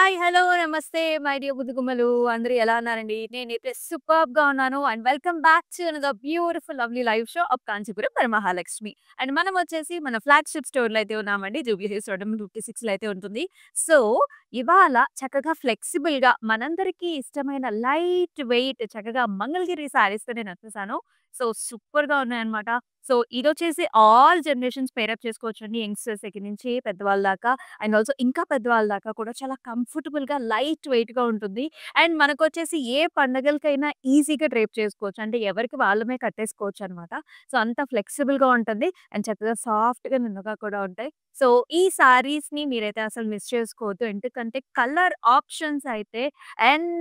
Hi! Hello! నమస్తే my dear బుద్ధిగుమ్మలు. అందరూ ఎలా ఉన్నారండి? నేనైతే సూపర్బ్‌గా ఉన్నాను. And welcome back to another beautiful lovely live show off Kanchipuram Varamahalakshmi. And మనం వచ్చేసి మన ఫ్లాగ్‌షిప్ స్టోర్‌లో అయితే ఉన్నామండి. జూబ్లీ హిల్స్ రోడ్ నెంబర్ 56లో అయితే ఉంటుంది. సో, ఇవాళ చక్కగా ఫ్లెక్సిబుల్‌గా మనందరికీ ఇష్టమైన లైట్ వెయిట్ చక్కగా మంగళగిరి శారీస్‌తో నేనొచ్చేసాను. సో, సూపర్‌గా ఉన్నాయన్నమాట. సో, ఇదొచ్చేసి ఆల్ జనరేషన్స్ పేరప్ చేసుకోవచ్చండి. యంగ్‌స్టర్స్ దగ్గర నుంచి పెద్దవాళ్ళ దాకా. అండ్ ఆల్సో ఇంకా పెద్దవాళ్ళ దాకా కూడా చాలా కంఫర్టబుల్‌గా, లైట్ వెయిట్‌గా ఉంటుంది. అండ్ మనకొచ్చేసి ఏ పండగలకైనా ఈజీగా డ్రేప్ చేసుకోవచ్చు. అంటే ఎవరికి వాళ్ళమే కట్టేసుకోవచ్చనమాట. సో, అంత ఫ్లెక్సిబుల్‌గా ఉంటుంది. అండ్ చక్కగా సాఫ్ట్‌గా, నున్నగా కూడా ఉంటాయి. సో, ఈ శారీస్‌ని మీరైతే అసలు మిస్ చేసుకోవద్దు. ఎందుకంటే కలర్ ఆప్షన్స్ అయితే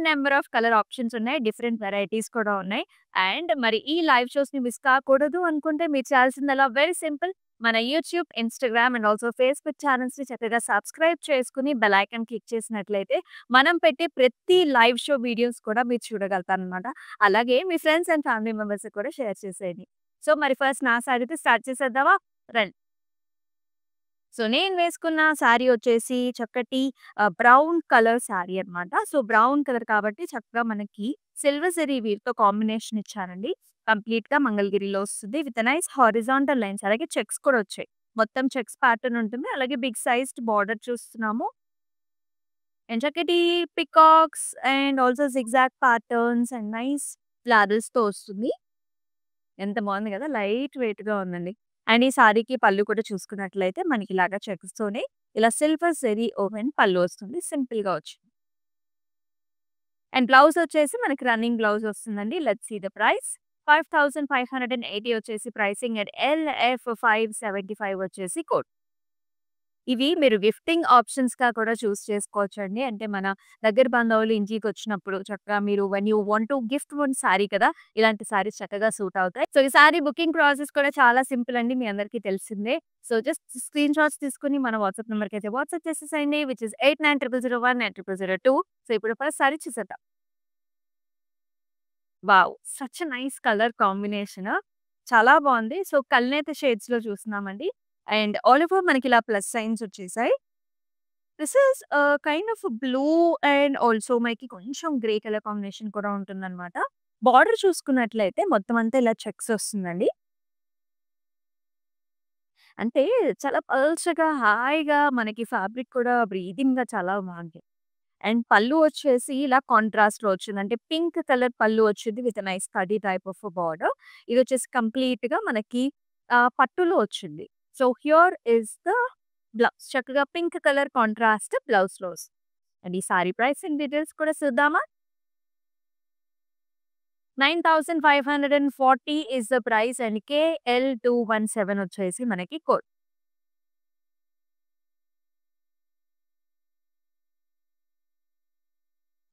నెంబర్ ఆఫ్ కలర్ ఆప్షన్స్ ఉన్నాయి. డిఫరెంట్ వెరైటీస్ కూడా ఉన్నాయి. అండ్ మరి ఈ లైవ్ షోస్‌ని మిస్ కాకూడదు అనుకుంటే మీరు చేయాల్సిందల్లా వెరీ సింపుల్. మన YouTube, Instagram and also Facebook ఛానెల్స్‌ని చక్కగా సబ్స్క్రైబ్ చేసుకొని బెల్ ఐకాన్ క్లిక్ చేసినట్లయితే మనం పెట్టే ప్రతి లైవ్ షో వీడియోస్ కూడా మీరు చూడగలుగుతారనమాట. అలాగే మీ ఫ్రెండ్స్ అండ్ ఫ్యామిలీ మెంబర్స్‌కి కూడా షేర్ చేసేయండి. సో, మరి ఫస్ట్ నా సారీతో స్టార్ట్ చేసేద్దామా? రండి. సో, నేను వేసుకున్న శారీ వచ్చేసి చక్కటి బ్రౌన్ కలర్ శారీ అన్నమాట. సో, బ్రౌన్ కలర్ కాబట్టి చక్కగా మనకి సిల్వర్ జరీ వీవ్‌తో కాంబినేషన్ ఇచ్చారండి. కంప్లీట్‌గా మంగళగిరిలో వస్తుంది. విత్ నైస్ హారిజాంటల్ లైన్స్ అలాగే చెక్స్ కూడా వచ్చాయి. మొత్తం చెక్స్ ప్యాటర్న్ ఉంటుంది. అలాగే బిగ్ సైజ్డ్ బార్డర్ చూస్తున్నాము. అండ్ చక్కటి peacocks and also zigzag patterns and nice ఫ్లారల్స్‌తో వస్తుంది. ఎంత బాగుంది కదా! లైట్ వెయిట్‌గా ఉందండి. అండ్ ఈ సారీకి పళ్ళు కూడా చూసుకున్నట్లయితే మనకి ఇలాగా చెక్స్‌తోనే ఇలా సిల్వర్ జరీ ఓవెన్ పళ్ళు వస్తుంది. సింపుల్‌గా వచ్చింది. అండ్ బ్లౌజ్ వచ్చేసి మనకి రన్నింగ్ బ్లౌజ్ వస్తుందండి. Let's see the price. 5580 వచ్చేసి ప్రైసింగ్ అండ్ ఎల్ఎఫ్ 575 వచ్చేసి కోడ్. ఇవి మీరు గిఫ్టింగ్ ఆప్షన్స్‌గా కూడా చూస్ చేసుకోవచ్చండి. అంటే మన దగ్గర బంధువులు ఇంటికొచ్చినప్పుడు చక్కగా మీరు when you want to gift one sorry కదా! ఇలాంటి సారీస్ చక్కగా సూట్ అవుతాయి. సో, ఈ సారీ బుకింగ్ ప్రాసెస్ కూడా చాలా సింపుల్ అండి. మీ అందరికీ తెలిసిందే. సో, జస్ట్ స్క్రీన్ షాట్స్ తీసుకొని మన వాట్సాప్ నంబర్‌కైతే వాట్సాప్ చేసేసేయండి. Which is 8900019002. సో, ఇప్పుడు ఫస్ట్ సారీ చూసేద్దాం. Wow! Such a nice colour combination. చాలా బావుంది. సో, కల్నేత షేడ్స్‌లో చూస్తున్నామండి. అండ్ ఆల్ ఓవర్ మనకిలా ప్లస్ సైన్స్ వచ్చేసాయి. This is kind of blue and also మనకి కొంచెం గ్రే కలర్ కాంబినేషన్ కూడా ఉంటుందన్నమాట. బార్డర్ చూసుకున్నట్లయితే మొత్తం అంతా ఇలా చెక్స్ వస్తుందండి. అంటే చాలా పల్చగా, హాయిగా మనకి ఫ్యాబ్రిక్ కూడా బ్రీతింగ్‌గా చాలా బావుంది. అండ్ పళ్ళు వచ్చేసి ఇలా కాంట్రాస్ట్‌లో వచ్చింది. అంటే పింక్ కలర్ పళ్ళు వచ్చింది విత్ నైస్ కడ్డీ టైప్ ఆఫ్ బార్డర్. ఇదొచ్చేసి కంప్లీట్‌గా మనకి పట్టులో వచ్చింది. So, here is the blouse. చక్కగా పింక్ కలర్ కాంట్రాస్ట్ బ్లౌజ్‌లో వస్తుంది. అండ్ ఈ సారీ ప్రైసింగ్ డీటెయిల్స్ కూడా చూద్దామా? 9540 is the price and KL217 వచ్చేసి మనకి కోడ్.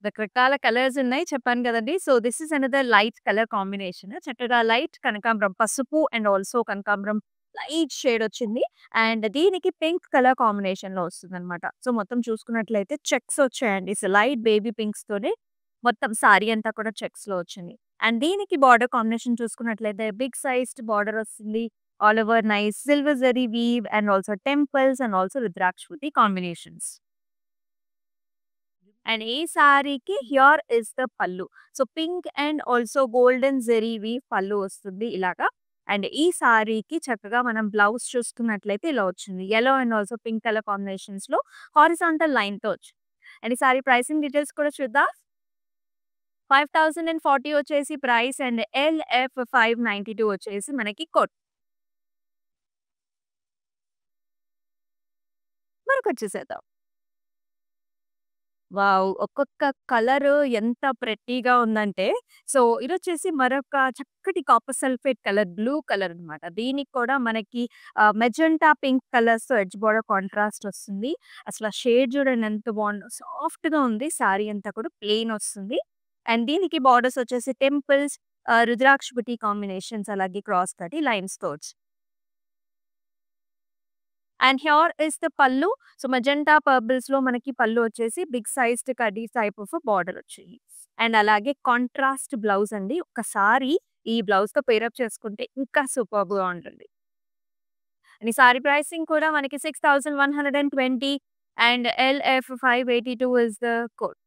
రకరకాల కలర్స్ ఉన్నాయి చెప్పాను కదండీ. So, this is another light colour combination. చక్కగా లైట్ కనకాంబరం పసుపు అండ్ ఆల్సో కనకాంబరం లైట్ షేడ్ వచ్చింది. అండ్ దీనికి పింక్ కలర్ కాంబినేషన్‌లో వస్తుందన్నమాట. సో, మొత్తం చూసుకున్నట్లయితే చెక్స్ వచ్చాయండి. సో, లైట్ బేబీ పింక్స్ తోనే మొత్తం సారీ అంతా కూడా చెక్స్‌లో వచ్చింది. అండ్ దీనికి బార్డర్ కాంబినేషన్ చూసుకున్నట్లయితే బిగ్ సైజ్డ్ బార్డర్ వస్తుంది. All over nice silver zari weave and also temples and also rudraksha combinations. And ఈ సారీకి here is the pallu. So, pink and also golden జెరీవి పల్లు వస్తుంది ఇలాగా. అండ్ ఈ సారీకి చక్కగా మనం బ్లౌజ్ చూసుకున్నట్లయితే ఇలా వచ్చింది. Yellow and also pink colour కాంబినేషన్స్‌లో హారిజాంటల్ లైన్‌తో వచ్చింది. అండ్ ఈ సారీ ప్రైసింగ్ డీటెయిల్స్ కూడా చూద్దాం. 5040 వచ్చేసి ప్రైస్ అండ్ ఎల్ఎఫ్ 592 వచ్చేసి మనకి కోడ్. మరొకటి వావ్! ఒక్కొక్క కలరు ఎంత ప్రెట్టీగా ఉందంటే, సో, ఇదొచ్చేసి మరొక చక్కటి copper sulphate colour, blue colour అనమాట. దీనికి కూడా మనకి మెజెంటా పింక్ కలర్స్‌తో ఎడ్జ్ బోర్డర్ కాంట్రాస్ట్ వస్తుంది. అసల షేడ్ చూడండి ఎంత బావుందో. సాఫ్ట్‌గా ఉంది. సారీ అంతా కూడా ప్లెయిన్ వస్తుంది. అండ్ దీనికి బార్డర్స్ వచ్చేసి టెంపుల్స్, రుద్రాక్ష బుటీ కాంబినేషన్స్ అలాగే క్రాస్ కటి లైన్స్‌తో వచ్చాయి. And here is the pallu. So, magenta పర్పుల్స్‌లో మనకి పల్లు వచ్చేసి బిగ్ సైజ్డ్ కడ్డీ టైప్ ఆఫ్ బార్డర్ వచ్చింది. అండ్ అలాగే కాంట్రాస్ట్ బ్లౌజ్ అండి. ఒక్కసారి ఈ బ్లౌజ్‌తో పేరప్ చేసుకుంటే ఇంకా సూపర్బ్‌గా ఉంటుంది. అండ్ ఈ సారీ ప్రైసింగ్ కూడా మనకి 6120 and LF582 is the code.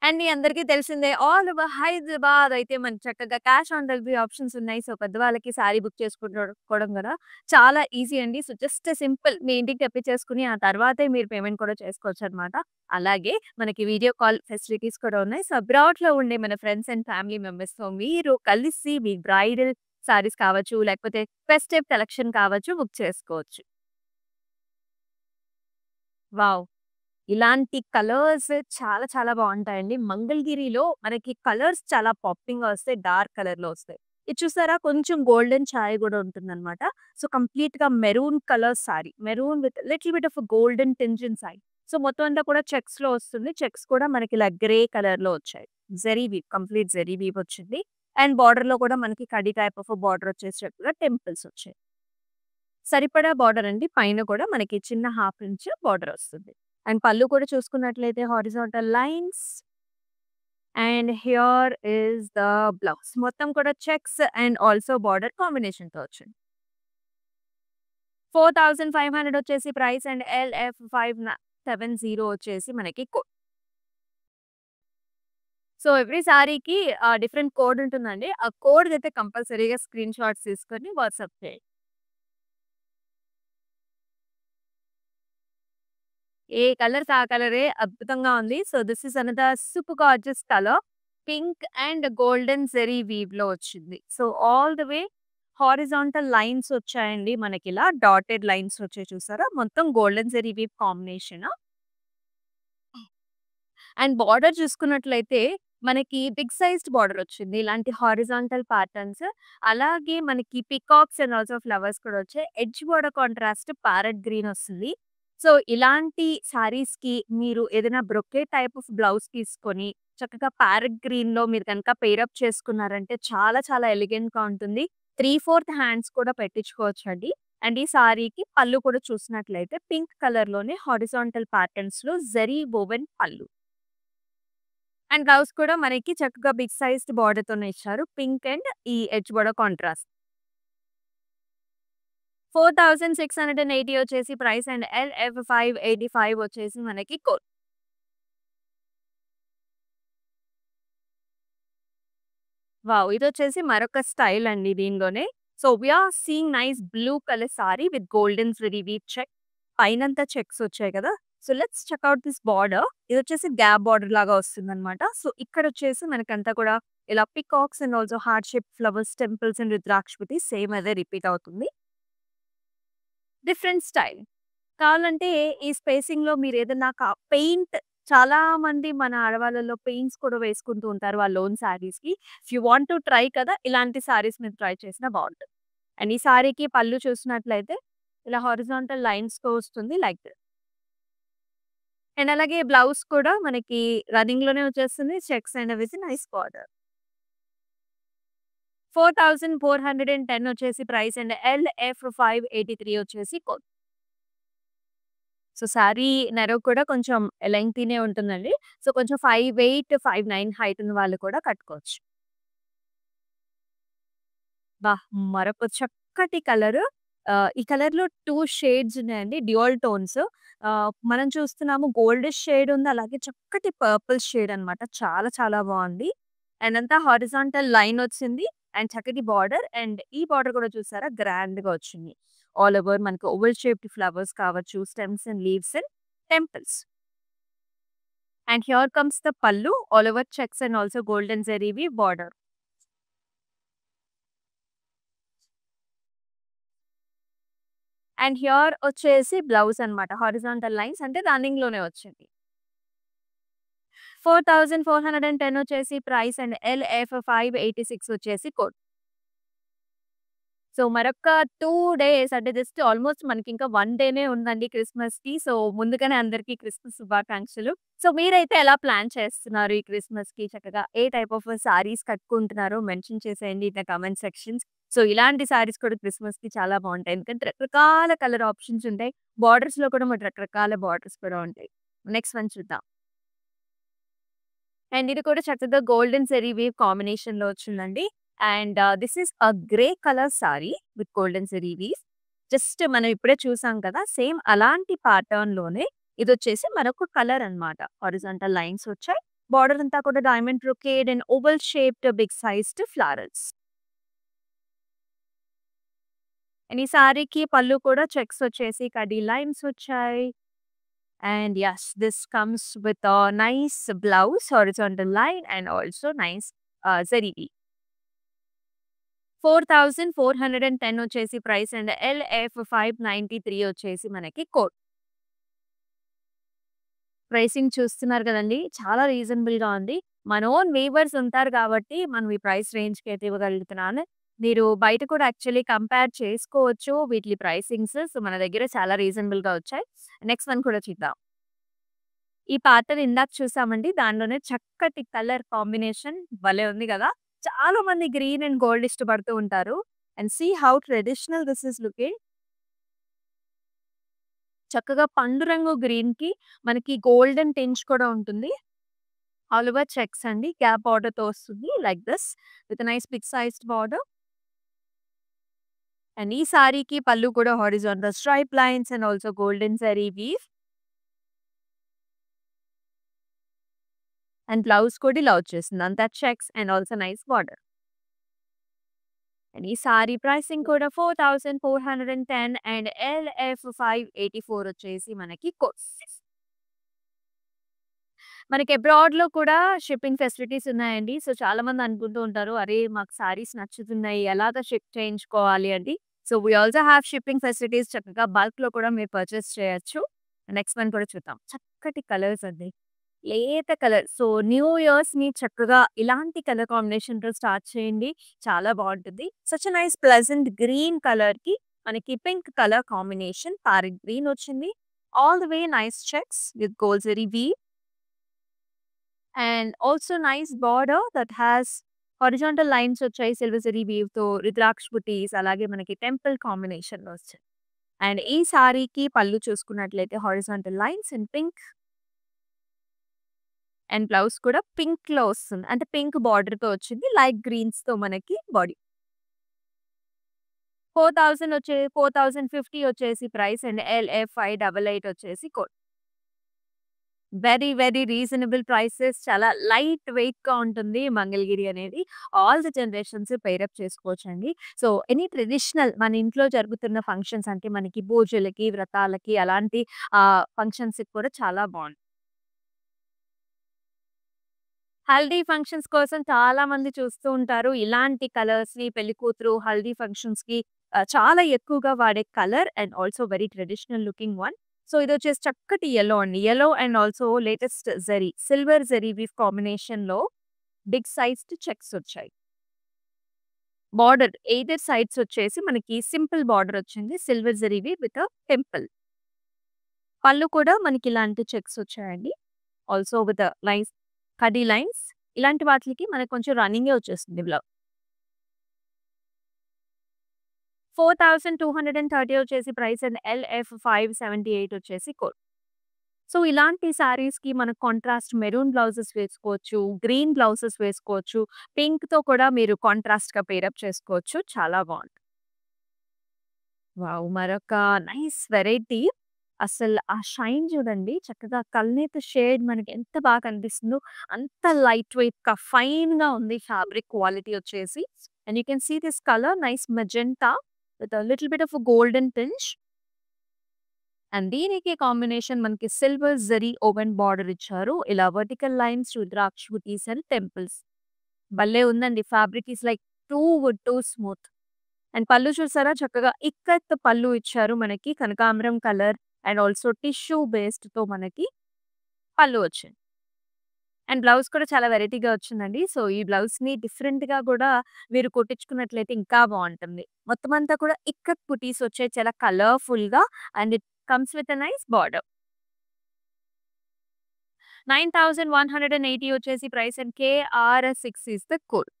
And మీ అందరికీ తెలిసిందే ఆల్ ఓవర్ హైదరాబాద్ అయితే మనకి చక్కగా క్యాష్ ఆన్ డెలివరీ ఆప్షన్స్ ఉన్నాయి. సో, పెద్దవాళ్ళకి శారీ బుక్ చేసుకోవడం గూడా చాలా ఈజీ అండి. సో, జస్ట్ సింపుల్ మీ ఇంటికి తెప్పించేసుకొని ఆ తర్వాతే మీరు పేమెంట్ కూడా చేసుకోవచ్చనమాట. అలాగే మనకి వీడియో కాల్ ఫెసిలిటీస్ కూడా ఉన్నాయి. సో, అబ్రాడ్‌లో ఉండే మన ఫ్రెండ్స్ అండ్ ఫ్యామిలీ మెంబర్స్‌తో మీరు కలిసి మీ బ్రైడల్ శారీస్ కావచ్చు, లేకపోతే ఫెస్టివ్ కలెక్షన్ కావచ్చు బుక్ చేసుకోవచ్చు. వావ్! ఇలాంటి కలర్స్ చాలా చాలా బావుంటాయండి. మంగళగిరిలో మనకి కలర్స్ చాలా పాపింగ్‌గా వస్తాయి. డార్క్ కలర్‌లో వస్తాయి. ఇది చూసారా కొంచెం గోల్డెన్ ఛాయ గూడా ఉంటుందనమాట. సో, కంప్లీట్‌గా maroon colour sorry. Maroon with little bit of golden tinge in side. So, మొత్తం అంతా కూడా చెక్స్‌లో వస్తుంది. చెక్స్ కూడా మనకి ఇలా గ్రే కలర్‌లో వచ్చాయి. Zari weave complete zari weave వచ్చింది. అండ్ బార్డర్‌లో కూడా మనకి కడ్డీ టైప్ ఆఫ్ బార్డర్ వచ్చేసేటట్టుగా టెంపుల్స్ వచ్చాయి. సరిపడా బార్డర్ అండి. పైన కూడా మనకి చిన్న హాఫ్ ఇంచ్ బార్డర్ వస్తుంది. అండ్ పళ్ళు కూడా చూసుకున్నట్లయితే horizontal lines and here is the blouse. మొత్తం కూడా చెక్స్ అండ్ ఆల్సో బార్డర్ కాంబినేషన్‌తో వచ్చింది. 4500 వచ్చేసి ప్రైస్ అండ్ LF570 వచ్చేసి మనకి కోడ్. సో, ఎవ్రీ సారీకి డిఫరెంట్ కోడ్ ఉంటుందండి. ఆ కోడ్‌దైతే కంపల్సరీగా స్క్రీన్ షాట్స్ తీసుకొని వాట్సాప్ చేయండి. ఏ కలర్స్ ఆ కలరే అద్భుతంగా ఉంది. So, this is another super gorgeous colour. Pink and golden zari వీవ్‌లో వచ్చింది. So, all the way horizontal lines వచ్చాయండి మనకిలా. డాటెడ్ లైన్స్ వచ్చాయి చూసారా? మొత్తం golden zari weave combination. And border చూసుకున్నట్లయితే మనకి బిగ్ సైజ్డ్ బార్డర్ వచ్చింది. ఇలాంటి హారిజాంటల్ ప్యాటర్న్స్. అలాగే మనకి పీకాక్స్ అండ్ ఆల్సో ఫ్లవర్స్ కూడా వచ్చాయి. Edge border contrast parrot green వస్తుంది. సో, ఇలాంటి సారీస్‌కి మీరు ఏదైనా బ్రొకేట్ టైప్ ఆఫ్ బ్లౌజ్ తీసుకొని చక్కగా ప్యారెట్ గ్రీన్‌లో మీరు గనక పెయిర్ అప్ చేసుకున్నారంటే చాలా చాలా ఎలిగెంట్‌గా ఉంటుంది. 3/4 హ్యాండ్స్ కూడా పెట్టించుకోవచ్చండి. అండ్ ఈ సారీకి పళ్ళు కూడా చూసినట్లయితే పింక్ కలర్‌లోనే హారిజాంటల్ ప్యాటర్న్స్‌లో జరీ వోవెన్ పళ్ళు. అండ్ బ్లౌజ్ కూడా మనకి చక్కగా బిగ్ సైజ్డ్ బార్డర్‌తోనే ఇచ్చారు. పింక్ అండ్ ఈ ఎడ్జ్ బోర్డర్ కాంట్రాస్ట్. 4680 వచ్చేసి ప్రైస్ అండ్ LF585 వచ్చేసి మనకి కోడ్. వావ్! ఇదొచ్చేసి మరొక స్టైల్ అండి దీనిలోనే. So, we are seeing nice blue colour sari with golden zari weave check. పైనంతా చెక్స్ వచ్చాయి కదా! So, let's check out this border. ఇదొచ్చేసి గ్యాప్ బార్డర్ లాగా వస్తుందన్నమాట. సో, ఇక్కడొచ్చేసి మనకంతా కూడా ఇలా peacocks and also heart shape flowers, temples and రుద్రాక్షపతి సేమ్ అదే రిపీట్ అవుతుంది. Different style. కావాలంటే ఈ స్పేసింగ్‌లో మీరేదన్నా పెయింట్ చాలా మంది మన ఆడవాళ్ళలో పెయింట్స్ కూడా వేసుకుంటూ ఉంటారు వాళ్ళ ఓన్ శారీస్‌కి. If you want to try కదా! ఇలాంటి శారీస్ మీరు ట్రై చేసినా బావుంటది. అండ్ ఈ సారీకి పళ్ళు చూసినట్లయితే ఇలా హారిజాంటల్ లైన్స్‌తో వస్తుంది లైక్ దిస్. అండ్ అలాగే బ్లౌజ్ కూడా మనకి రన్నింగ్‌లోనే వచ్చేస్తుంది. Checks and with nice border. 4410 వచ్చేసి ప్రైస్ అండ్ LF583 వచ్చేసి కోడ్. సో, సారీ నెరవ్ కూడా కొంచెం లెంగ్తీనే ఉంటుందండి. సో, కొంచెం 5'8", 5'9" హైట్ ఉన్న వాళ్ళు కూడా కట్టుకోవచ్చు. అబ్బా! మరొక చక్కటి కలరు. ఈ కలర్‌లో 2 షేడ్స్ ఉన్నాయండి. Dual tones. మనం చూస్తున్నాము గోల్డిష్ షేడ్ ఉంది. అలాగే చక్కటి పర్పుల్ షేడ్ అన్నమాట. చాలా చాలా బావుంది. అండ్ అంతా హారిజాంటల్ లైన్ వచ్చింది. అండ్ చక్కటి బార్డర్ అండ్ ఈ బార్డర్ కూడా చూసారా గ్రాండ్‌గా వచ్చింది. ఆల్ ఓవర్ మనకి ఓవెల్ షేప్డ్ ఫ్లవర్స్ కావచ్చు, stems and leaves and temples. And here comes the pallu all over checks and also golden జరీవి బార్డర్. అండ్ హియర్ వచ్చేసి బ్లౌజ్ అన్నమాట. హారిజాంటల్ లైన్స్ అంటే రన్నింగ్‌లోనే వచ్చింది. 4410 వచ్చేసి ప్రైస్ అండ్ LF586 వచ్చేసి కోడ్. సో, మరొక 2 డేస్ అంటే జస్ట్ ఆల్‌మోస్ట్ మనకింకా 1 డేనే ఉందండి క్రిస్మస్‌కి. సో, ముందుగానే అందరికీ క్రిస్మస్ శుభాకాంక్షలు. సో, మీరైతే ఎలా ప్లాన్ చేస్తున్నారు ఈ క్రిస్మస్‌కి? చక్కగా ఏ టైప్ ఆఫ్ సారీస్ కట్టుకుంటున్నారో మెన్షన్ చేసేయండి in the comment sections. So, ఇలాంటి సారీస్ కూడా క్రిస్మస్‌కి చాలా బావుంటాయి. ఎందుకంటే రకరకాల కలర్ ఆప్షన్స్ ఉంటాయి. బార్డర్స్‌లో కూడా మనకి రకరకాల బార్డర్స్ కూడా ఉంటాయి. నెక్స్ట్ వన్ చూద్దాం. అండ్ ఇది కూడా చక్కగా గోల్డెన్ జరీ వీవ్ కాంబినేషన్‌లో వచ్చిందండి. And this is a grey colour sari with golden zari weave. Just మనం ఇప్పుడే చూసాం కదా! సేమ్ అలాంటి ప్యాటర్న్‌లోనే ఇదొచ్చేసి మరొక కలర్ అన్నమాట. హారిజాంటల్ లైన్స్ వచ్చాయి. బోర్డర్ అంతా కూడా diamond brocade and oval shaped big sized flowers. And ఈ సారీకి పళ్ళు కూడా చెక్స్ వచ్చేసి కడ్డీ లైన్స్ వచ్చాయి. And yes, this comes with a nice blouse, horizontal line, and also nice zari weave. 4,410 వచ్చేసి ప్రైస్ అండ్ LF 593 వచ్చేసి మనకి కోడ్. ప్రైసింగ్ చూస్తున్నారు కదండీ! చాలా రీజనబుల్‌గా ఉంది. మన ఓన్ వీవర్స్ ఉంటారు కాబట్టి మనం ఈ ప్రైస్ రేంజ్‌కి అయితే ఇవ్వగలుగుతున్నాను. మీరు బయట కూడా యాక్చువల్లీ కంపేర్ చేసుకోవచ్చు వీటిలి ప్రైసింగ్స్. సో, మన దగ్గర చాలా రీజనబుల్‌గా వచ్చాయి. నెక్స్ట్ వన్ కూడా చూద్దాం. ఈ పాటని ఇందాక చూసామండి. దానిలోనే చక్కటి కలర్ కాంబినేషన్ భలే ఉంది గదా! చాలా మంది గ్రీన్ అండ్ గోల్డ్ ఇష్టపడుతూ ఉంటారు. And see how traditional this is looking. చక్కగా పండు రంగు గ్రీన్‌కి మనకి గోల్డెన్ టింజ్ కూడా ఉంటుంది. ఆల్ ఓవర్ చెక్స్ అండి. గ్యాప్ బార్డర్‌తో వస్తుంది like this with nice big sized border. And ఈ సారీకి పళ్ళు కూడా horizontal stripe lines and also golden zari weave. And blouse కూడా ఇలా వచ్చేసింది. అంతా checks and also nice border. And ఈ సారీ ప్రైసింగ్ కూడా 4,410 అండ్ LF 584 వచ్చేసి మనకి కోర్స్. మనకి అబ్రాడ్‌లో కూడా షిప్పింగ్ ఫెసిలిటీస్ ఉన్నాయండి. సో, చాలామంది అనుకుంటూ ఉంటారు, "అరే! మాకు సారీస్ నచ్చుతున్నాయి. ఎలాగా షిప్ చేయించుకోవాలి" అని. So, we also have shipping facilities. చక్కగా బల్క్‌లో కూడా మీరు పర్చేస్ చేయొచ్చు. నెక్స్ట్ వన్ కూడా చూద్దాం. చక్కటి కలర్స్ అండి. లేత కలర్. సో, న్యూ ఇయర్స్‌ని చక్కగా ఇలాంటి కలర్ కాంబినేషన్‌తో స్టార్ట్ చేయండి. చాలా బావుంటుంది. Such a nice pleasant green కలర్‌కి మనకి pink colour combination parrot green వచ్చింది. All the way nice checks with gold zari weave. And also nice border that has horizontal lines వచ్చాయి సిల్వర్ జరీ వీవ్‌తో రుద్రాక్ష బుటీస్ అలాగే మనకి టెంపుల్ కాంబినేషన్‌లో వచ్చాయి. అండ్ ఈ సారీకి పళ్ళు చూసుకున్నట్లయితే horizontal lines in pink. And blouse కూడా పింక్‌లో వస్తుంది. అంటే పింక్ బార్డర్‌తో వచ్చింది. లైట్ గ్రీన్స్‌తో మనకి బాడీ. 4,050 వచ్చేసి ప్రైస్ అండ్ LF 588 వచ్చేసి code. Very, very reasonable prices. చాలా లైట్ వెయిట్‌గా ఉంటుంది మంగళగిరి అనేది. ఆల్ ది జనరేషన్స్ పెయిరప్ చేసుకోవచ్చండి. సో, ఎనీ ట్రెడిషనల్ మన ఇంట్లో జరుగుతున్న ఫంక్షన్స్ అంటే మనకి పూజలకి, వ్రతాలకి అలాంటి ఫంక్షన్స్‌కి కూడా చాలా బావుంటుంది. హల్దీ ఫంక్షన్స్ కోసం చాలా మంది చూస్తూ ఉంటారు. ఇలాంటి కలర్స్‌ని పెళ్లికూతురు హల్దీ ఫంక్షన్స్‌కి చాలా ఎక్కువగా వాడే colour and also very traditional looking one. So, ఇదొచ్చేసి చక్కటి యెల్లో అండి. Yellow and also latest zari, silver zari weave కాంబినేషన్‌లో బిగ్ సైజ్డ్ చెక్స్ వచ్చాయి. బార్డర్ ఎయిదర్ సైడ్స్ వచ్చేసి మనకి సింపుల్ బార్డర్ వచ్చింది. Silver zari weave with temple. Pallu కూడా మనకి ఇలాంటి చెక్స్ వచ్చాయండి. ఆల్సో విత్ నైస్ కడ్డీ లైన్స్. ఇలాంటి వాటిలికి మనకు కొంచెం రన్నింగే వచ్చేస్తుంది బ్లౌజ్. 4,230 వచ్చేసి ప్రైస్ అండ్ LF 578 వచ్చేసి కోడ్. సో, ఇలాంటి శారీస్‌కి మనకు కాంట్రాస్ట్ మెరూన్ బ్లౌజెస్ వేసుకోవచ్చు. గ్రీన్ బ్లౌజెస్ వేసుకోవచ్చు. పింక్‌తో కూడా మీరు కాంట్రాస్ట్‌గా పెయిరప్ చేసుకోవచ్చు. చాలా బావుంటుంది. వావ్! మరొక నైస్ వెరైటీ. అసలు ఆ షైన్ చూడండి. చక్కగా కల్నేత షేడ్ మనకి ఎంత బాగా కనిపిస్తుందో, అంత లైట్ వెయిట్‌గా ఫైన్‌గా ఉంది ఫ్యాబ్రిక్ క్వాలిటీ వచ్చేసి. And you can see this colour nice magenta with a little bit of golden tinge. And దీనికి కాంబినేషన్ మనకి సిల్వర్ జరీ ఓవెన్ బార్డర్ ఇచ్చారు. ఇలా vertical lines, rudraksha buttis and temples. భలే ఉందండి. Fabric is like too wood, too smooth. And pallu చూసారా చక్కగా ఇక్కత్ పళ్ళు ఇచ్చారు మనకి కనకాంబరం కలర్ అండ్ ఆల్సో టిష్యూ బేస్డ్‌తో మనకి పళ్ళు వచ్చింది. అండ్ బ్లౌజ్ కూడా చాలా వెరైటీగా వచ్చిందండి. సో, ఈ బ్లౌజ్‌ని డిఫరెంట్‌గా గూడా మీరు కుట్టించుకున్నట్లయితే ఇంకా బావుంటుంది. మొత్తం అంతా కూడా ఇక్కత్ బుటీస్ వచ్చాయి చాలా కలర్‌ఫుల్‌గా and it comes with a nice border. 9,180 వచ్చేసి price and KR6 is the code.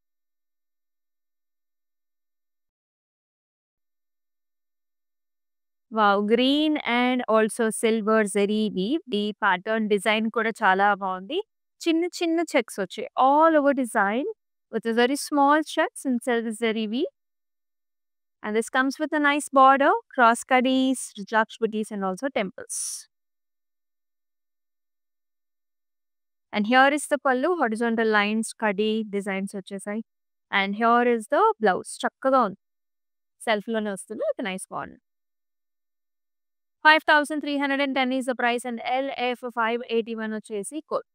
Wow! Green and also silver zari weave. ఈ ప్యాటర్న్ డిజైన్ కూడా చాలా బావుంది. చిన్న చిన్న చెక్స్ వచ్చాయి. All over design with very small checks in silver zari weave. And this comes with a nice border, cross kadis, Rudraksha booties and also temples. And here is the pallu, horizontal lines, kadi designs వచ్చేసాయి. And here is the blouse. చక్కగా ఉంది. Self లోనే వస్తుంది with a nice border. 5,310 is the price and LF 581 వచ్చేసి code.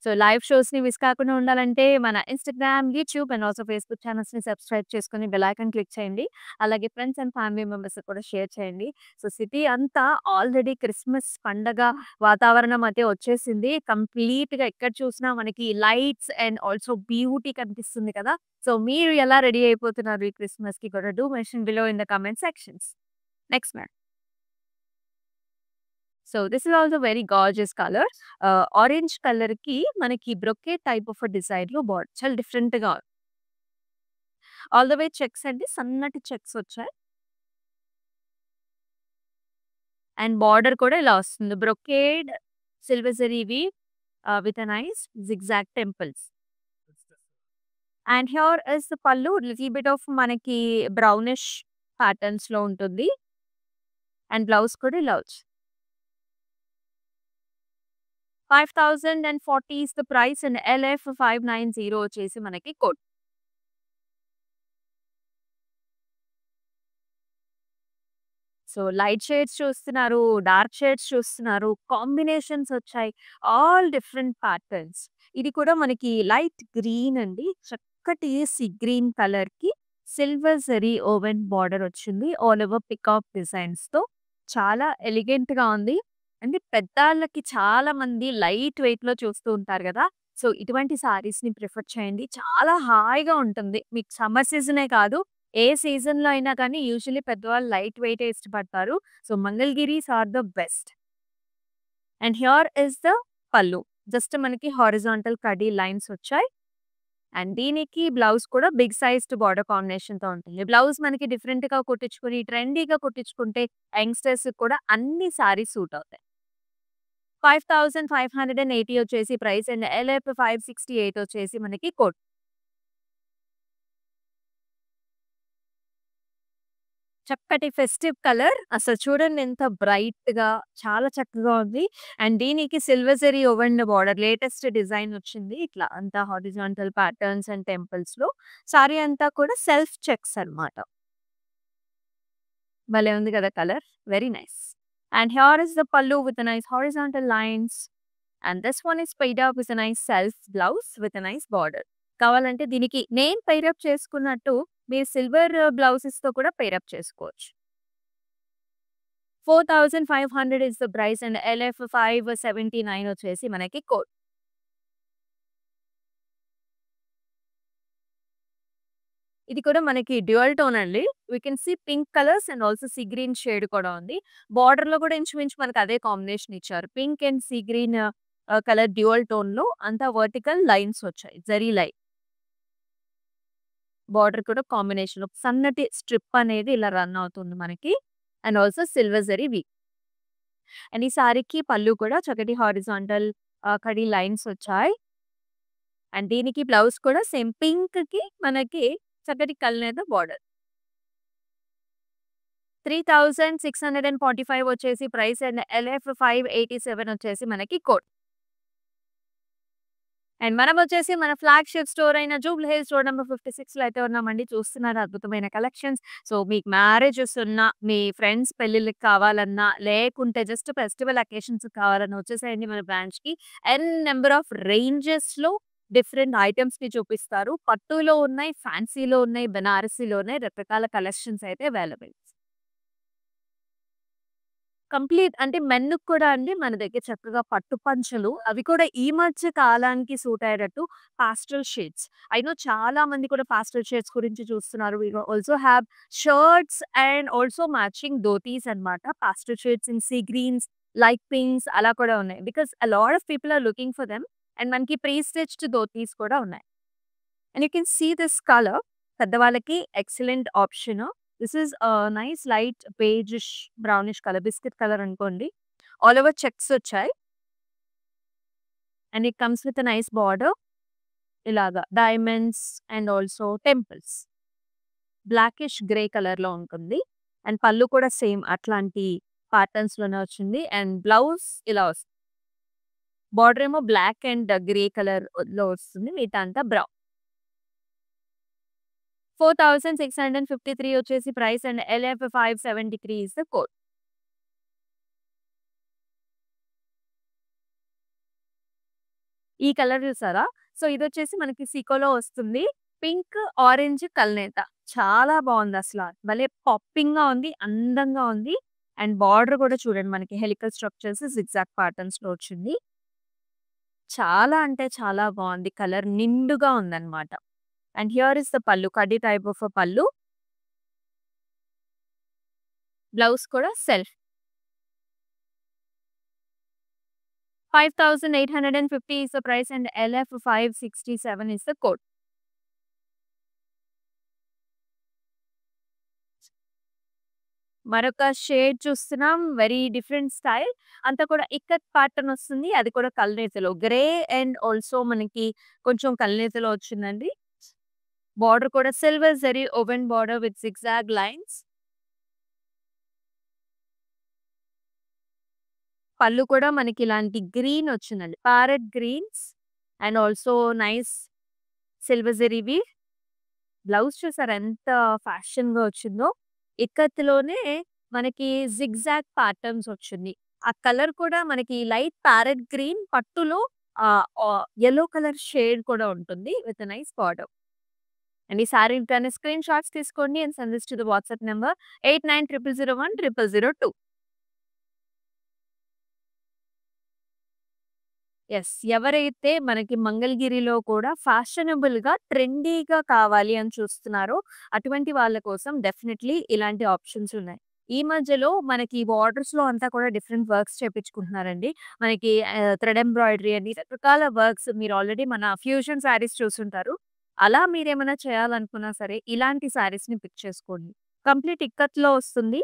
So live షోస్‌ని miss కాకుండా ఉండాలంటే మన Instagram, YouTube and also Facebook ఛానెల్స్‌ని సబ్స్క్రైబ్ చేసుకొని బెల్ ఐకాన్ క్లిక్ చేయండి. అలాగే ఫ్రెండ్స్ అండ్ ఫ్యామిలీ మెంబర్స్‌కి కూడా షేర్ చేయండి. సో సిటీ అంతా ఆల్రెడీ క్రిస్మస్ పండగ వాతావరణం అయితే వచ్చేసింది. కంప్లీట్‌గా ఎక్కడ చూసినా మనకి లైట్స్ అండ్ ఆల్సో బ్యూటీ కనిపిస్తుంది కదా! సో మీరు ఎలా రెడీ అయిపోతున్నారు ఈ క్రిస్మస్‌కి కూడా do mention below in the comment sections. Next ma'am. So this is also very gorgeous colour. Orange కలర్‌కి మనకి బ్రొకేట్ టైప్ ఆఫ్ డిజైన్‌లో బార్డర్ చాలా డిఫరెంట్‌గా ఆల్ ద వే చెక్స్ అండి. సన్నటి చెక్స్ వచ్చాయి. అండ్ బార్డర్ కూడా ఇలా వస్తుంది. Brocade silver zari weave with a nice zigzag temples. And here is the pallu little bit of మనకి బ్రౌనిష్ ప్యాటర్న్స్‌లో ఉంటుంది. అండ్ బ్లౌజ్ కూడా ఇలా వచ్చింది. 5,040 is the price and LF 590 వచ్చేసి మనకి కోడ్. సో లైట్ షేడ్స్ చూస్తున్నారు, డార్క్ షేడ్స్ చూస్తున్నారు, కాంబినేషన్స్ వచ్చాయి. All different patterns. ఇది కూడా మనకి లైట్ గ్రీన్ అండి. చక్కటి సీ గ్రీన్ కలర్‌కి సిల్వర్ జరీ ఓవెన్ బార్డర్ వచ్చింది. ఆల్ ఓవర్ పికాక్ డిజైన్స్‌తో చాలా ఎలిగెంట్‌గా ఉంది. అంటే పెద్దాళ్ళకి చాలా మంది లైట్ వెయిట్‌లో చూస్తూ ఉంటారు గదా! సో ఇటువంటి శారీస్‌ని ప్రిఫర్ చేయండి. చాలా హాయిగా ఉంటుంది. మీకు సమ్మర్ సీజనే కాదు, ఏ సీజన్‌లో అయినా కానీ యూజువల్లీ పెద్దవాళ్ళు లైట్ వెయిటే ఇష్టపడతారు. So Mangalagiris are the best. And here is the pallu. Just మనకి హారిజాంటల్ కడీ లైన్స్ వచ్చాయి. అండ్ దీనికి బ్లౌజ్ కూడా బిగ్ సైజ్డ్ బార్డర్ కాంబినేషన్‌తో ఉంటుంది. బ్లౌజ్ మనకి డిఫరెంట్‌గా కుట్టించుకొని, ట్రెండీగా కుట్టించుకుంటే యంగ్‌స్టర్స్‌కి కూడా అన్ని సారీస్ సూట్ అవుతాయి. 5,580 వచ్చేసి ప్రైస్ అండ్ LF 568 వచ్చేసి మనకి కోడ్. చక్కటి ఫెస్టివ్ కలర్. అసలు చూడండి ఎంత బ్రైట్‌గా చాలా చక్కగా ఉంది. అండ్ దీనికి silver zari woven border latest design వచ్చింది. ఇట్లా అంతా హారిజాంటల్ ప్యాటర్న్స్ అండ్ టెంపుల్స్‌లో. సారీ అంతా కూడా సెల్ఫ్ చెక్స్ అన్నమాట. భలే ఉంది కదా colour. Very nice. And here is the pallu with nice horizontal lines. And this one is paired up with nice self blouse with nice border. కావాలంటే దీనికి నేను పెయిర్ అప్ చేసుకున్నట్టు మీరు సిల్వర్ బ్లౌజెస్‌తో కూడా పెయిర్ అప్ చేసుకోవచ్చు. 4,500 is the price and LF 579 వచ్చేసి మనకి code. ఇది కూడా మనకి డ్యూయల్ టోన్ అండి. We can see pink colours and also sea green shade కూడా ఉంది. బార్డర్‌లో కూడా ఇంచుమించు మనకు అదే కాంబినేషన్ ఇచ్చారు. Pink and sea green colour dual టోన్‌లో అంతా వర్టికల్ లైన్స్ వచ్చాయి. జరీ లైన్. బార్డర్ కూడా కాంబినేషన్‌లో సన్నటి స్ట్రిప్ అనేది ఇలా రన్ అవుతుంది మనకి. And also silver zari weave. And ఈ సారీకి పల్లు కూడా చక్కటి హారిజాంటల్ కడీ లైన్స్ వచ్చాయి. అండ్ దీనికి బ్లౌజ్ కూడా సేమ్ పింక్‌కి మనకి చక్కటి కల్నేత బార్డర్. 3,645 వచ్చేసి ప్రైస్ అండ్ LF 587 వచ్చేసి మనకి కోడ్. అండ్ మనం వచ్చేసి మన ఫ్లాగ్‌షిప్ స్టోర్ అయిన జూబ్లీ హిల్స్ రోడ్ నంబర్ 56లో అయితే ఉన్నామండి. చూస్తున్నారు అద్భుతమైన కలెక్షన్స్. సో మీకు మ్యారేజెస్ ఉన్నా, మీ ఫ్రెండ్స్ పెళ్ళిళ్ళకి కావాలన్నా, లేకుంటే జస్ట్ ఫెస్టివల్ అకేషన్స్‌కి కావాలన్నా వచ్చేసేయండి మన బ్రాంచ్‌కి. ఎన్ నంబర్ ఆఫ్ రేంజెస్‌లో డిఫరెంట్ ఐటెమ్స్‌ని చూపిస్తారు. పట్టులో ఉన్నాయి, ఫ్యాన్సీలో ఉన్నాయి, బెనారసీలో ఉన్నాయి. రకరకాల కలెక్షన్స్ అయితే అవైలబుల్. కంప్లీట్ అంటే మెన్‌కి కూడా అండి మన దగ్గర చక్కగా పట్టు పంచలు, అవి కూడా ఈ మధ్య కాలానికి సూట్ అయ్యేటట్టు పాస్టల్ షేడ్స్. ఐ నో చాలా మంది కూడా పాస్టల్ షేడ్స్ గురించి చూస్తున్నారు. We also have shirts and also matching dhotis అన్నమాట. Pastel shades in sea greens, light pinks అలా కూడా ఉన్నాయి. Because a lot of people are looking for them. And మనకి ప్రీ స్టిచ్డ్ ధోతీస్ కూడా ఉన్నాయి. And you can see this colour. పెద్దవాళ్ళకి excellent option. This is nice light beigeish brownish colour, biscuit colour అనుకోండి. All over checks వచ్చాయి. And it comes with nice border. ఇలాగా diamonds and also temples. Blackish grey కలర్‌లో ఉంటుంది. And pallu కూడా same అట్లాంటి ప్యాటర్న్స్‌లోనే వచ్చింది. And blouse ఇలా వస్తుంది. బార్డర్ ఏమో బ్లాక్ అండ్ గ్రే కలర్‌లో వస్తుంది. మిగతా అంతా బ్రౌన్. 4653 వచ్చేసి price and LF 573 is the code. ఈ కలర్ చూసారా? సో, ఇదొచ్చేసి మనకి సీకోలో వస్తుంది. పింక్, ఆరెంజ్ కల్నేత. చాలా బావుందసల. భలే పాపింగ్‌గా ఉంది. అందంగా ఉంది. అండ్ బార్డర్ కూడా చూడండి మనకి హెలికల్ స్ట్రక్చర్స్ జిగ్‌జాగ్ ప్యాటర్న్స్‌లో వచ్చింది. చాలా అంటే చాలా బావుంది. కలర్ నిండుగా ఉందన్నమాట. అండ్ హియర్ ఈస్ ద పల్లు. కడ్డీ టైప్ ఆఫ్ పల్లు. బ్లౌజ్ కూడా self. 5850 is the price and LF 567 is the code. మరొక షేడ్ చూస్తున్నాం. Very different style. అంతా కూడా ఇక్కత్ ప్యాటర్న్ వస్తుంది. అది కూడా కల్నేతలో. గ్రే అండ్ ఆల్సో మనకి కొంచెం కల్నేతలో వచ్చిందండి. బార్డర్ కూడా silver zari woven border with zigzag lines. Pallu కూడా మనకి ఇలాంటి గ్రీన్ వచ్చిందండి. Parrot greens and also nice silver zari weave. Blouse చూసారా ఎంత ఫ్యాషన్‌గా వచ్చిందో. ఇక్కత్‌లోనే మనకి జిగ్‌జాగ్ ప్యాటర్న్స్ వచ్చింది. ఆ కలర్ కూడా మనకి లైట్ ప్యారెట్ గ్రీన్ పట్టులో యెల్లో కలర్ షేడ్ కూడా ఉంటుంది విత్ నైస్ బార్డర్. అండ్ ఈ సారీ పైన స్క్రీన్ షాట్స్ తీసుకోండి and send this to the WhatsApp number 8900010002. Yes. ఎవరైతే మనకి మంగళగిరిలో కూడా ఫ్యాషనబుల్‌గా, ట్రెండీగా కావాలి అని చూస్తున్నారో, అటువంటి వాళ్ళ కోసం డెఫినైట్‌లీ ఇలాంటి ఆప్షన్స్ ఉన్నాయి. ఈ మధ్యలో మనకి బార్డర్స్‌లో అంతా కూడా డిఫరెంట్ వర్క్స్ చేపించుకుంటున్నారండి. మనకి థ్రెడ్ ఎంబ్రాయిడరీ అని రకరకాల వర్క్స్ మీరు ఆల్రెడీ మన ఫ్యూజన్ శారీస్ చూసుంటారు. అలా మీరేమైనా చేయాలనుకున్నా సరే, ఇలాంటి శారీస్‌ని పిక్ చేసుకోండి. కంప్లీట్ ఇక్కత్‌లో వస్తుంది.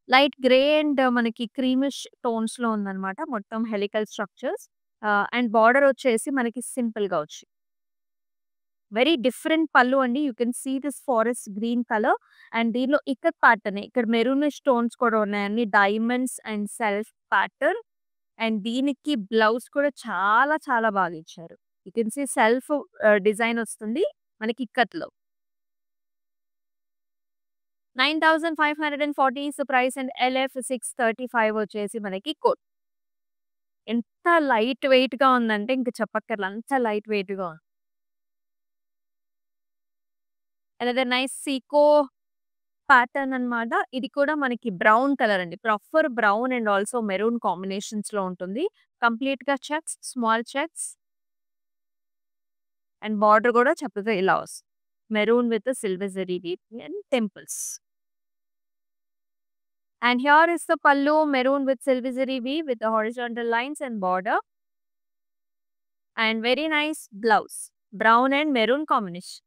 లైట్ గ్రే అండ్ మనకి క్రీమిష్ టోన్స్‌లో ఉందన్నమాట. మొత్తం హెలికల్ స్ట్రక్చర్స్. అండ్ బార్డర్ వచ్చేసి మనకి సింపుల్‌గా వచ్చింది. వెరీ డిఫరెంట్ పల్లు అండి. You can see this forest green colour and దీనిలో ఇక్కత్ ప్యాటర్నే. ఇక్కడ మెరూనిష్ టోన్స్ కూడా ఉన్నాయి. అన్ని diamonds and self pattern. And దీనికి బ్లౌజ్ కూడా చాలా చాలా బాగా ఇచ్చారు. You can see self design వస్తుంది మనకి ఇక్కత్‌లో. 9540 is the price and LF 635 వచ్చేసి మనకి కోడ్. ఎంత లైట్ వెయిట్‌గా ఉందంటే ఇంక చెప్పక్కర్ల. అంత లైట్ వెయిట్‌గా ఉంది. అనదర్ నైస్ సీకో ప్యాటర్న్ అన్నమాట. ఇది కూడా మనకి బ్రౌన్ కలర్ అండి. ప్రఫర్ బ్రౌన్ అండ్ ఆల్సో మెరూన్ కాంబినేషన్స్‌లో ఉంటుంది. కంప్లీట్‌గా checks, small checks and border కూడా చక్కగా ఇలా వస్తుంది. Maroon with silver zari weaving and temples. And here is the pallu, maroon with silver zari weave with the horizontal lines and border. And very nice blouse. Brown and maroon combination.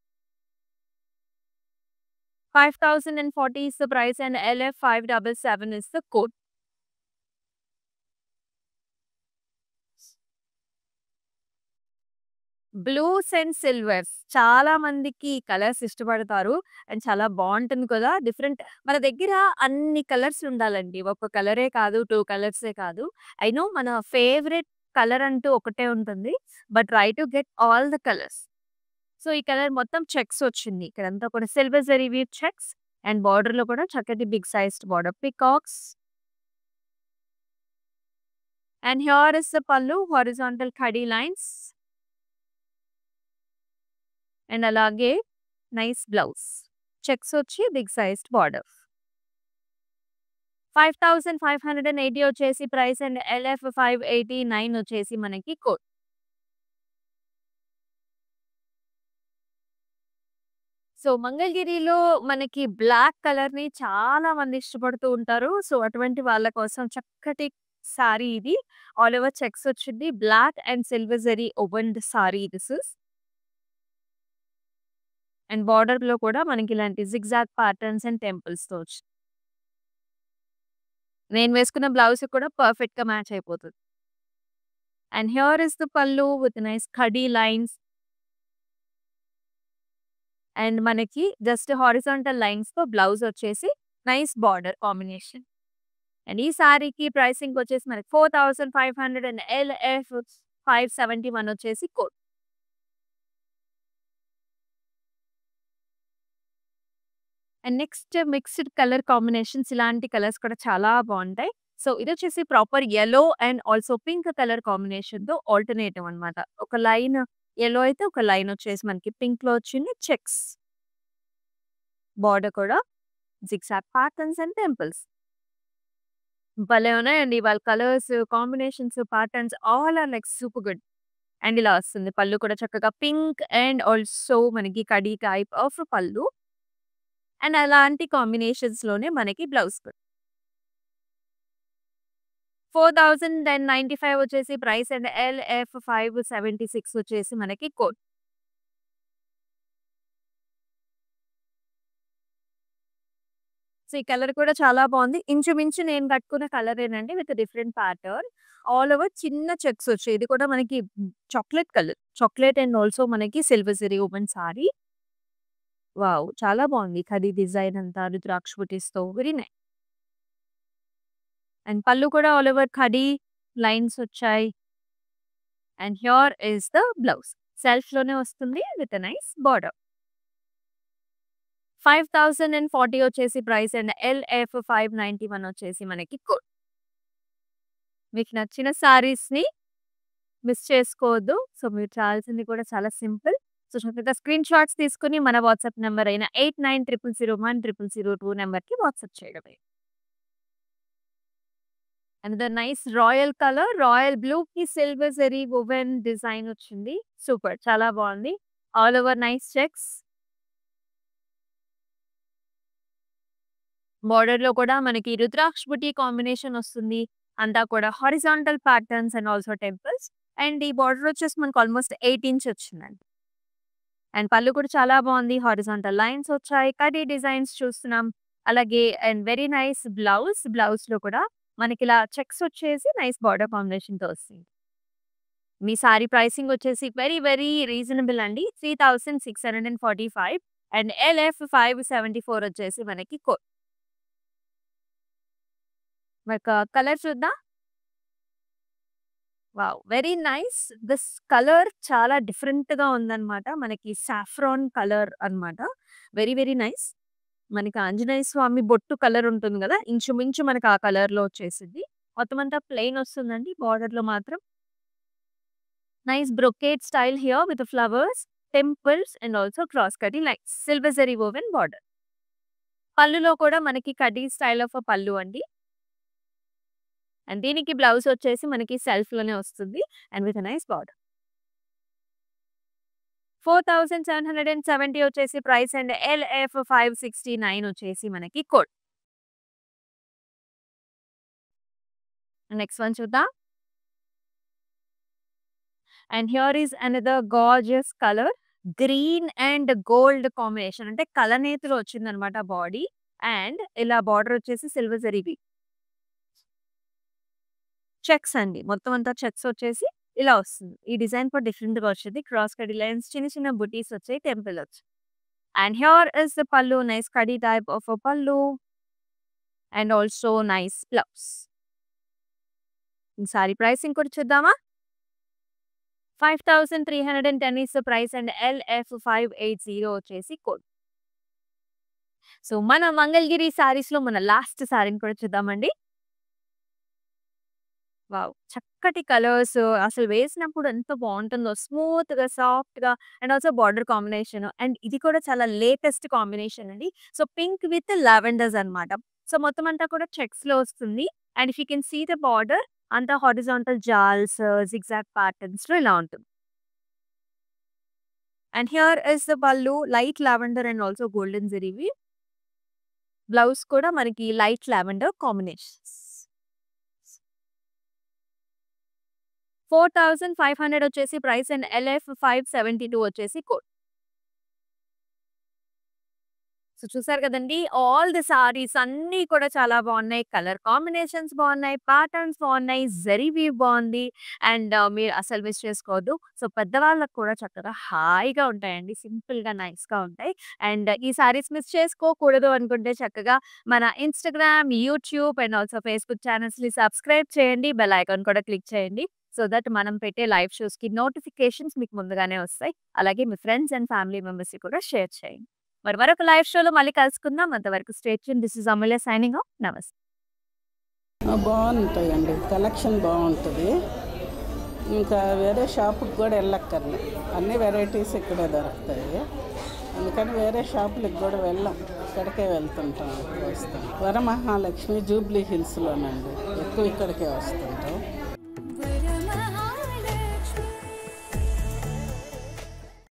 5040 is the price and LF 577 is the code. Blues and silvers. చాలా మందికి ఈ colours ఇష్టపడతారు. And చాలా బావుంటుంది కదా! Different మన దగ్గర అన్ని కలర్స్ ఉండాలండి. ఒక కలరే కాదు, 2 కలర్సే కాదు. ఐ నో మన ఫేవరెట్ కలర్ అంటూ ఒకటే ఉంటుంది. But try to get all the colours. So, ఈ కలర్ మొత్తం చెక్స్ వచ్చింది. ఇక్కడంతా కూడా silver zari weave checks and బార్డర్‌లో కూడా చక్కటి big sized border peacocks. And here is the pallu horizontal కడీ లైన్స్. అండ్ అలాగే నైస్ బ్లౌజ్. చెక్స్ వచ్చి బిగ్ సైజ్డ్ బార్డర్. 5580 వచ్చేసి ప్రైస్ అండ్ LF 589 వచ్చేసి మనకి కోడ్. సో, మంగళగిరిలో మనకి బ్లాక్ కలర్‌ని చాలా మంది ఇష్టపడుతూ ఉంటారు. సో, అటువంటి వాళ్ళ కోసం చక్కటి సారీ ఇది. ఆల్ ఓవర్ చెక్స్ వచ్చింది. Black and silver zari woven sari this is. And బార్డర్‌లో కూడా మనకి ఇలాంటి జిగ్‌జాగ్ ప్యాటర్న్స్ అండ్ టెంపుల్స్‌తో వచ్చింది. నేను వేసుకున్న బ్లౌజ్‌కి కూడా పర్ఫెక్ట్‌గా మ్యాచ్ అయిపోతది. And here is the pallu with nice khadi lines. And మనకి జస్ట్ హారిజాంటల్ లైన్స్‌తో బ్లౌజ్ వచ్చేసి నైస్ బార్డర్ కాంబినేషన్. అండ్ ఈ సారీకి ప్రైసింగ్ వచ్చేసి మనకి 4500 అండ్ ఎల్ఎఫ్ 571 వచ్చేసి code. And next mixed colour combinations ఇలాంటి కలర్స్ కూడా చాలా బావుంటాయి. సో, ఇదొచ్చేసి proper yellow and also pink colour కాంబినేషన్‌తో ఆల్టర్‌నేటివ్ అన్నమాట. ఒక లైన్ యెల్లో అయితే ఒక లైన్ వచ్చేసి మనకి పింక్‌లో వచ్చింది చెక్స్. బార్డర్ కూడా జిగ్‌జాగ్ ప్యాటర్న్స్ అండ్ టెంపుల్స్. భలే ఉన్నాయండి వాళ్ళ colours, combinations, patterns all are like super good. And ఇలా వస్తుంది. పళ్ళు కూడా చక్కగా పింక్ అండ్ ఆల్సో మనకి కడీ టైప్ ఆఫ్ పళ్ళు. అండ్ అలాంటి కాంబినేషన్స్‌లోనే మనకి బ్లౌజ్ కూడా. 4095 వచ్చేసి ప్రైస్ అండ్ ఎల్ఎఫ్ 576 వచ్చేసి మనకి కోడ్. సో, ఈ కలర్ కూడా చాలా బావుంది. ఇంచుమించు నేను కట్టుకున్న కలరేనండి with different pattern. All over చిన్న చెక్స్ వచ్చాయి. ఇది కూడా మనకి chocolate colour. Chocolate and also మనకి silver zari woven sari. Wow! చాలా బావుంది. ఖడీ డిజైన్ అంతా రుద్రాక్ష బుటీస్‌తో వెరీ నైస్. అండ్ పళ్ళు కూడా ఆల్ ఓవర్ ఖడీ లైన్స్ వచ్చాయి. And here is the blouse. సెల్ఫ్‌లోనే వస్తుంది విత్ ఎ నైస్ బార్డర్. 5040 వచ్చేసి ప్రైస్ అండ్ ఎల్ఎఫ్ 591 వచ్చేసి మనకి కోడ్. మీకు నచ్చిన సారీస్‌ని మిస్ చేసుకోవద్దు. సో, మీరు చేయాల్సింది కూడా చాలా సింపుల్. సో, చక్కగా స్క్రీన్ షాట్స్ తీసుకొని మన వాట్సాప్ నంబర్ అయిన 8900010002 నంబర్‌కి వాట్సాప్ చేయడమే. Another nice royal colour, royal బ్లూకి సిల్వర్ జరీ వువెన్ డిజైన్ వచ్చింది. సూపర్ చాలా బావుంది. All over nice checks. బోర్డర్‌లో కూడా మనకి రుద్రాక్ష బుటీ కాంబినేషన్ వస్తుంది. అంతా కూడా horizontal patterns and also temples. And ఈ బోర్డర్ వచ్చేసి మనకు ఆల్మోస్ట్ 8 ఇంచ్ వచ్చిందండి. అండ్ పళ్ళు కూడా చాలా బావుంది. హారిజాంటల్ లైన్స్ వచ్చాయి. కడీ డిజైన్స్ చూస్తున్నాం. అలాగే అండ్ వెరీ నైస్ బ్లౌజ్. బ్లౌజ్‌లో కూడా మనకిలా చెక్స్ వచ్చేసి నైస్ బోర్డర్ కాంబినేషన్‌తో వస్తుంది. మీ సారీ ప్రైసింగ్ వచ్చేసి వెరీ, వెరీ రీజనబుల్ అండి. 3645 అండ్ ఎల్ఎఫ్ 574 వచ్చేసి మనకి కోడ్. మరొక కలర్ చూద్దాం. Wow! Very nice. This colour చాలా డిఫరెంట్‌గా ఉందన్నమాట. మనకి సాఫ్రాన్ కలర్ అన్నమాట. Very, very nice. మనకి ఆంజనేయ స్వామి బొట్టు కలర్ ఉంటుంది గదా! ఇంచుమించు మనకు ఆ కలర్‌లో వచ్చేసిద్ది. మొత్తం అంతా ప్లెయిన్ వస్తుందండి. బోర్డర్‌లో మాత్రం nice brocade style here with flowers, temples and also cross కటీ lines. Silver zari woven border. పళ్ళులో కూడా మనకి కటీ స్టైల్ ఆఫ్ పళ్ళు అండి. అండ్ దీనికి బ్లౌజ్ వచ్చేసి మనకి సెల్ఫ్‌లోనే వస్తుంది. And with a nice border. 4770 వచ్చేసి ప్రైస్ అండ్ ఎల్ఎఫ్ 569 వచ్చేసి మనకి కోడ్. నెక్స్ట్ వన్ చూద్దాం. And here is another gorgeous colour. Green and gold combination అంటే కలనేతిలో వచ్చిందనమాట బాడీ. అండ్ ఇలా బార్డర్ వచ్చేసి సిల్వర్ జరీవి. చెక్స్ అండి. మొత్తం అంతా చెక్స్ వచ్చేసి ఇలా వస్తుంది. ఈ డిజైన్ కూడా డిఫరెంట్‌గా వచ్చింది. క్రాస్ కడీ లైన్స్ చిన్న చిన్న బుటీస్ వచ్చాయి. టెంపుల్ వచ్చాయి. అండ్ హియర్ ఇస్ ద పల్లు. Nice khadi type of a పల్లు. And also nice blouse. ఈ సారీ ప్రైసింగ్ కూడా చూద్దామా? 5310 is the price and LF 580 వచ్చేసి కోడ్. సో, మన మంగళగిరి సారీస్‌లో మన లాస్ట్ సారీని కూడా చూద్దామండి. వావ్! చక్కటి కలర్స్ అసలు వేసినప్పుడు ఎంత బావుంటుందో. స్మూత్‌గా, సాఫ్ట్‌గా and also border combination. And ఇది కూడా చాలా లేటెస్ట్ కాంబినేషన్ అండి. సో, పింక్ విత్ లావెండర్స్ అన్నమాట. సో, మొత్తం అంతా కూడా చెక్స్‌లో వస్తుంది. And if you can see the border అంతా హారిజాంటల్ జాల్స్, జిగ్‌జాగ్ ప్యాటర్న్స్‌లో ఇలా ఉంటుంది. And here is the pallu light lavender and also golden జరీవి. బ్లౌజ్ కూడా మనకి లైట్ లావెండర్ కాంబినేషన్స్. 4500 వచ్చేసి ప్రైస్ అండ్ ఎల్ఎఫ్ 572 వచ్చేసి కోడ్. సో, సో చూసారు కదండీ! ఆల్ ది సారీస్ అన్నీ కూడా చాలా బావున్నాయి. కలర్ కాంబినేషన్స్ బావున్నాయి. ప్యాటర్న్స్ బావున్నాయి. జరీ వీవ్ బావుంది. అండ్ మీరు అసలు మిస్ చేసుకోవద్దు. సో పెద్దవాళ్ళకి కూడా చక్కగా హాయిగా ఉంటాయండి. సింపుల్‌గా, నైస్‌గా ఉంటాయి. అండ్ ఈ సారీస్ మిస్ చేసుకోకూడదు అనుకుంటే చక్కగా మన Instagram, YouTube and also Facebook ఛానెల్స్‌ని సబ్స్క్రైబ్ చేయండి. బెల్ ఐకాన్ కూడా క్లిక్ చేయండి. సో దట్ మనం పెట్టే లైవ్ షోస్‌కి నోటిఫికేషన్స్ మీకు ముందుగానే వస్తాయి. అలాగే మీ ఫ్రెండ్స్ అండ్ ఫ్యామిలీ మెంబర్స్‌కి కూడా షేర్ చేయండి. మరి మరొక లైవ్ షోలో మళ్ళీ కలుసుకుందాం. అంతవరకు stay tune. This is Amulya signing off. నమస్తే. బాగుంటాయండి, కలెక్షన్ బాగుంటుంది. ఇంకా వేరే షాపుకి కూడా వెళ్ళక్కర్లే, అన్ని వెరైటీస్ ఇక్కడే దొరుకుతాయి. అందుకని వేరే షాపులకు కూడా వెళ్ళాం, ఇక్కడికే వస్తాం. వరమహాలక్ష్మి జూబ్లీ హిల్స్లోనండి, ఎక్కువ ఇక్కడికే వస్తుంటాం.